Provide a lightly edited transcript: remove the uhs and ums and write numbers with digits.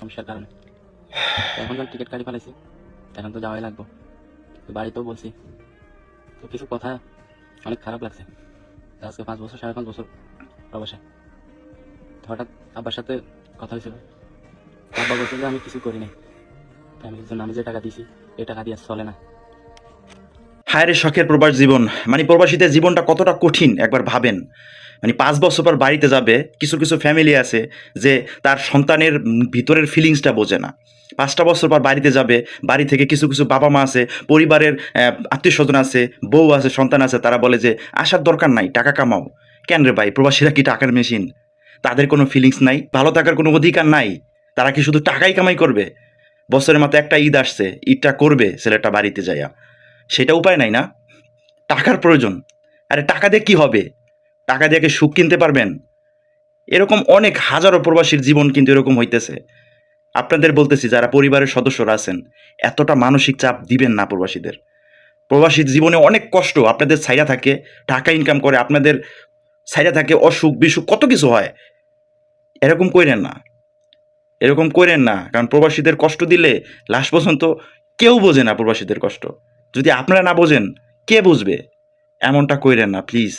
সমস্যার কারণে। তো এখন যখন টিকিট কাটি ফেলাইছি, এখন তো যাওয়াই লাগবো। তো বাড়িতেও বলছি, তো কিছু কথা অনেক খারাপ লাগছে। তো আজকে 5 বছর 5.5 বছর প্রবাসে। তো হঠাৎ আব্বার সাথে কথা হয়েছিল। আব্বা বলছে যে আমি কিছু করি নাই, ফ্যামিলির জন্য আমি যে টাকা দিয়েছি এই টাকা দিয়ে আর চলে না। হায় রে শখের প্রবাস জীবন, মানে প্রবাসীদের জীবনটা কতটা কঠিন একবার ভাবেন। মানে 5 বছর পর বাড়িতে যাবে, কিছু কিছু ফ্যামিলি আছে যে তার সন্তানের ভিতরের ফিলিংসটা বোঝে না। 5টা বছর পর বাড়িতে যাবে, বাড়ি থেকে কিছু কিছু বাবা মা আছে, পরিবারের আত্মীয় স্বজন আছে, বউ আছে, সন্তান আছে, তারা বলে যে আসার দরকার নাই, টাকা কামাও। কেন রে ভাই, প্রবাসীরা কি টাকার মেশিন? তাদের কোনো ফিলিংস নাই, ভালো থাকার কোনো অধিকার নাই? তারা কি শুধু টাকাই কামাই করবে? বছরের মাত্র একটা ঈদ আসছে, ঈদটা করবে ছেলেটা বাড়িতে যাইয়া, সেটা উপায় নাই না? টাকার প্রয়োজন। আরে টাকা দিয়ে কি হবে? টাকা দিয়ে কি সুখ কিনতে পারবেন? এরকম অনেক হাজারো প্রবাসীর জীবন কিন্তু এরকম হইতেছে। আপনাদের বলতেছি, যারা পরিবারের সদস্যরা আছেন, এতটা মানসিক চাপ দিবেন না প্রবাসীদের। প্রবাসী জীবনে অনেক কষ্ট, আপনাদের ছাইরা থাকে, টাকা ইনকাম করে, আপনাদের ছাইরা থাকে অসুখ বিসুখ, কত কিছু হয়। এরকম কইরেন না, এরকম কইরেন না, কারণ প্রবাসীদের কষ্ট দিলে লাস্ট পর্যন্ত কেউ বোঝে না প্রবাসীদের কষ্ট। যদি আপনারা না বোঝেন, কে বুঝবে? এমনটা কইরেন না প্লিজ।